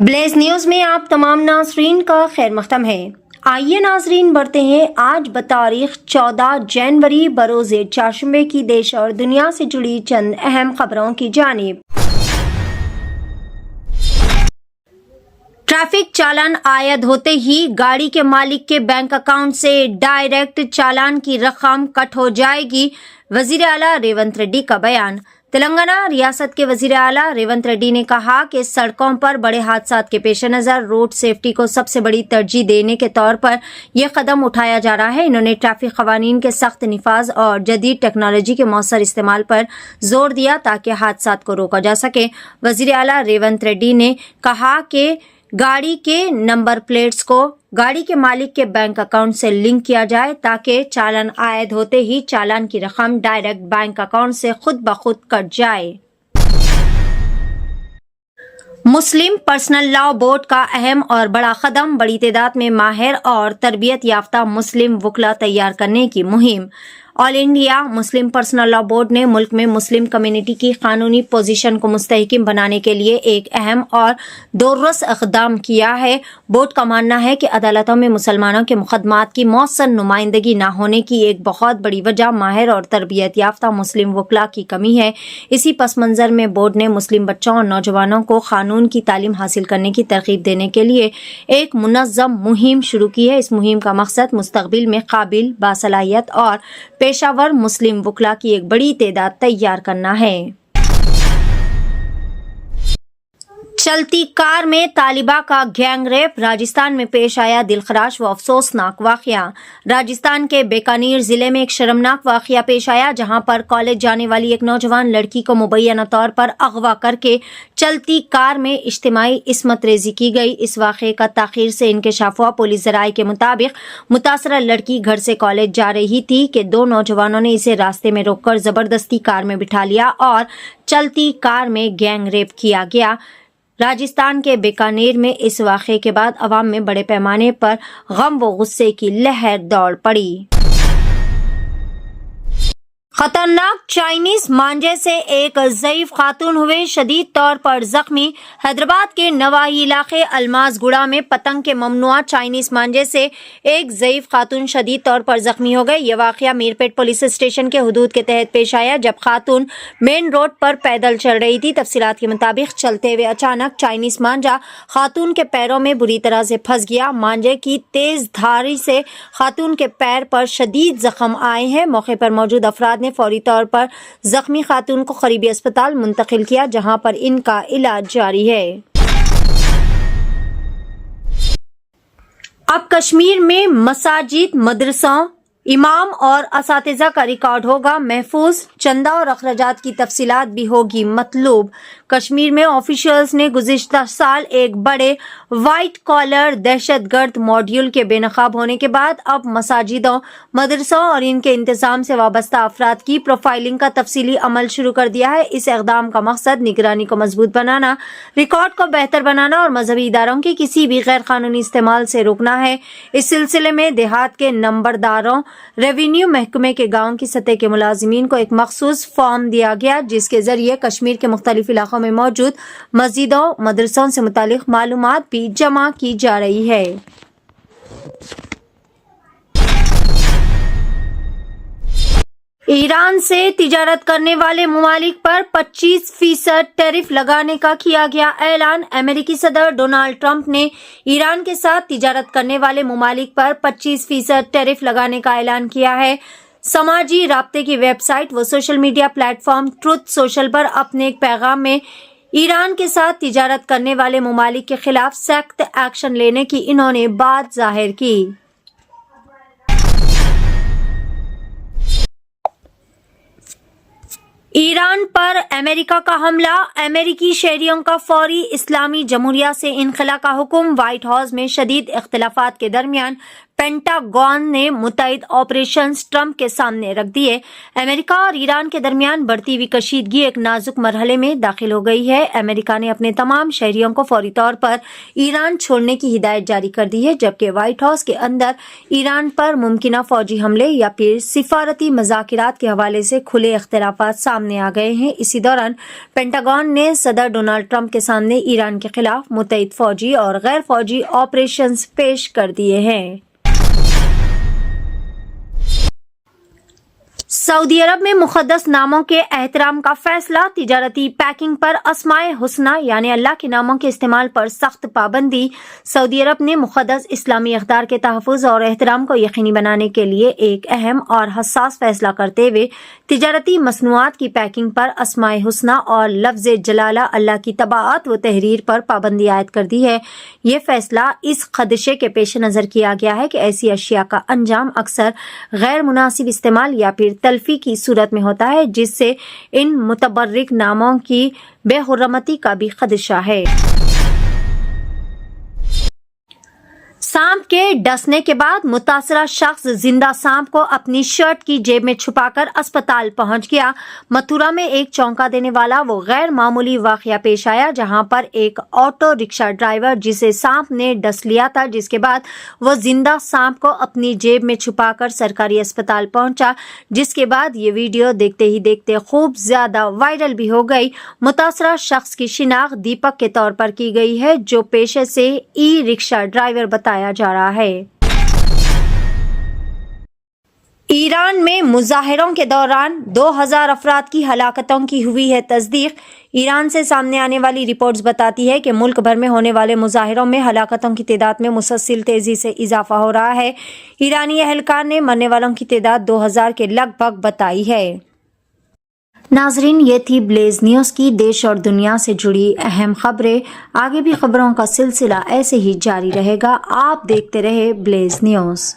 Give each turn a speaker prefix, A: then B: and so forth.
A: Blaze news में आप तमाम नाजरीन का खैर मकदम है। आइए नाजरीन बढ़ते हैं आज बतारीख 14 जनवरी बरोज़े चारशंबे की देश और दुनिया से जुड़ी चंद अहम खबरों की जानिब। ट्रैफिक चालान आयद होते ही गाड़ी के मालिक के बैंक अकाउंट से डायरेक्ट चालान की रकम कट हो जाएगी, वजीर आला रेवंत रेड्डी का बयान। तेलंगाना रियासत के वजीर आला रेवंत रेड्डी ने कहा कि सड़कों पर बड़े हादसा के पेश नज़र रोड सेफ्टी को सबसे बड़ी तरजीह देने के तौर पर यह कदम उठाया जा रहा है। इन्होंने ट्रैफिक कवानीन के सख्त निफाज और जदीद टेक्नोलॉजी के मौसर इस्तेमाल पर जोर दिया ताकि हादसा को रोका जा सके। वजीर आला रेवंत रेड्डी ने कहा कि गाड़ी के नंबर प्लेट्स को गाड़ी के मालिक के बैंक अकाउंट से लिंक किया जाए ताकि चालान आयद होते ही चालान की रकम डायरेक्ट बैंक अकाउंट से खुद ब खुद कट जाए। मुस्लिम पर्सनल लॉ बोर्ड का अहम और बड़ा कदम, बड़ी तादाद में माहिर और तरबियत याफ्ता मुस्लिम वकला तैयार करने की मुहिम। All India Muslim personal law board ने मुल्क में मुस्लिम कम्युनिटी की कानूनी पोजीशन को मुस्तहकम बनाने के लिए एक अहम और दोरस इक़दाम किया है। बोर्ड का मानना है कि अदालतों में मुसलमानों के मुकदमात की मौसर नुमाइंदगी न होने की एक बहुत बड़ी वजह माहिर और तरबियत याफ्ता मुस्लिम वकला की कमी है। इसी पस मंज़र में बोर्ड ने मुस्लिम बच्चों और नौजवानों को कानून की तालीम हासिल करने की तरगीब देने के लिए एक मुनज़्ज़म मुहिम शुरू की है। इस मुहिम का मकसद मुस्तक़बिल में काबिल, बासलाहियत और पेशावर मुस्लिम वकला की एक बड़ी तादाद तैयार करना है। चलती कार में तालिबा का गैंग रेप, राजस्थान में पेश आया दिलखराश व अफसोसनाक वाकया। राजस्थान के बीकानेर जिले में एक शर्मनाक वाकया पेश आया जहां पर कॉलेज जाने वाली एक नौजवान लड़की को मुबैना तौर पर अगवा करके चलती कार में इज्तिमाई इस्मत रेजी की गई। इस वाक़े का ताख़ीर से इंकशाफ हुआ। पुलिस ज़राए के मुताबिक मुतासरा लड़की घर से कॉलेज जा रही थी कि दो नौजवानों ने इसे रास्ते में रोककर जबरदस्ती कार में बिठा लिया और चलती कार में गैंग रेप किया गया। राजस्थान के बीकानेर में इस वाक़े के बाद अवाम में बड़े पैमाने पर गम व गुस्से की लहर दौड़ पड़ी। खतरनाक चाइनीज मांझे से एक ज़ईफ खातून हुए शदीद तौर पर जख्मी। हैदराबाद के नवाही इलाके अलमासगुड़ा में पतंग के ममनुआ चाइनीज मांझे से एक ज़ईफ खातून शदीद तौर पर जख्मी हो गए। यह वाक़या मीरपेट पुलिस स्टेशन के हुदूद के तहत पेश आया जब खातून मेन रोड पर पैदल चल रही थी। तफसीलात के मुताबिक चलते हुए अचानक चाइनीज मांझा खातून के पैरों में बुरी तरह से फंस गया। मांझे की तेज धारी से खातून के पैर पर शदीद जख्म आए हैं। मौके पर मौजूद अफराद ने फौरी तौर पर जख्मी खातून को करीबी अस्पताल मुंतकिल किया जहां पर इनका इलाज जारी है। अब कश्मीर में मसाजिद, मदरसों, इमाम और असातिज़ा का रिकॉर्ड होगा महफूज। चंदा और अखराजात की तफसीलात भी होगी मतलूब। कश्मीर में ऑफिशियल्स ने गुज़िश्ता साल एक बड़े वाइट कॉलर दहशतगर्द मॉड्यूल के बेनकाब होने के बाद अब मसाजिदों, मदरसों और इनके इंतजाम से वाबस्ता अफराद की प्रोफाइलिंग का तफसीली अमल शुरू कर दिया है। इस इक़दाम का मकसद निगरानी को मजबूत बनाना, रिकॉर्ड को बेहतर बनाना और मजहबी इदारों के किसी भी गैर कानूनी इस्तेमाल से रोकना है। इस सिलसिले में देहात के नंबरदारों, रेवेन्यू महकमे के गाँव की सतह के मुलाजिमीन को एक मखसूस फॉर्म दिया गया जिसके जरिए कश्मीर के मुख्तलिफ इलाकों में मौजूद मस्जिदों, मदरसों से मुतालिक मालूमात भी जमा की जा रही है। ईरान से तिजारत करने वाले ममालिक पर 25% टैरिफ लगाने का किया गया ऐलान। अमेरिकी सदर डोनाल्ड ट्रंप ने ईरान के साथ तिजारत करने वाले ममालिक पर 25% टैरिफ लगाने का ऐलान किया है। समाजी राब्ते की वेबसाइट व social media platform truth social पर अपने एक पैगाम में ईरान के साथ तिजारत करने वाले ममालिक के खिलाफ सख्त एक्शन लेने की इन्होंने बात जाहिर की। ईरान पर अमेरिका का हमला, अमेरिकी शहरियों का फौरी इस्लामी जमहूरिया से इनखला का हुक्म। व्हाइट हाउस में शदीद इख्तिलाफात के दरमियान पेंटागन ने मुतैद ऑपरेशन ट्रंप के सामने रख दिए। अमेरिका और ईरान के दरमियान बढ़ती हुई कशीदगी एक नाजुक मरहले में दाखिल हो गई है। अमेरिका ने अपने तमाम शहरियों को फौरी तौर पर ईरान छोड़ने की हिदायत जारी कर दी है, जबकि व्हाइट हाउस के अंदर ईरान पर मुमकिना फौजी हमले या फिर सिफारती मज़ाकिरात के हवाले से खुले इख्तिलाफात सामने आ गए हैं। इसी दौरान पेंटागन ने सदर डोनाल्ड ट्रंप के सामने ईरान के खिलाफ मुतैद फौजी और गैर फौजी ऑपरेशंस पेश कर दिए हैं। सऊदी अरब में मुक़द्दस नामों के एहतराम का फैसला, तिजारती पैकिंग पर अस्माए हुस्ना यानी अल्लाह के नामों के इस्तेमाल पर सख्त पाबंदी। सऊदी अरब ने मुक़द्दस इस्लामी अक़दार के तहफ़्फ़ुज़ और एहतराम को यकीनी बनाने के लिए एक अहम और हसास फैसला करते हुए तिजारती मसनूआत की पैकिंग पर अस्माए हुस्ना और लफ्ज़ जलाला अल्लाह की तबाअत व तहरीर पर पाबंदी आयद कर दी है। ये फैसला इस खदशे के पेश नज़र किया गया है कि ऐसी अशिया का अंजाम अक्सर गैर मुनासिब इस्तेमाल या फिर तल्फी की सूरत में होता है, जिससे इन मुतबर्रिक नामों की बेहुर्मती का भी खदशा है। सांप के डसने के बाद मुतासरा शख्स जिंदा सांप को अपनी शर्ट की जेब में छुपाकर अस्पताल पहुंच गया। मथुरा में एक चौंका देने वाला वो गैर मामूली वाकया पेश आया, जहां पर एक ऑटो रिक्शा ड्राइवर जिसे सांप ने डस लिया था, जिसके बाद वो जिंदा सांप को अपनी जेब में छुपाकर सरकारी अस्पताल पहुंचा, जिसके बाद ये वीडियो देखते ही देखते खूब ज्यादा वायरल भी हो गई। मुतासरा शख्स की शिनाख्त दीपक के तौर पर की गई है, जो पेशे से ई रिक्शा ड्राइवर बताया जा रहा है। ईरान में मुजाहिरों के दौरान 2000 अफराद की हलाकतों की हुई है तस्दीक। ईरान से सामने आने वाली रिपोर्ट्स बताती है कि मुल्क भर में होने वाले मुजाहिरों में हलाकतों की तादाद में मुसलसल तेजी से इजाफा हो रहा है। ईरानी एहलकार ने मरने वालों की तादाद 2000 के लगभग बताई है। नाजरीन, ये थी ब्लेज न्यूज़ की देश और दुनिया से जुड़ी अहम खबरें। आगे भी खबरों का सिलसिला ऐसे ही जारी रहेगा। आप देखते रहे ब्लेज न्यूज़।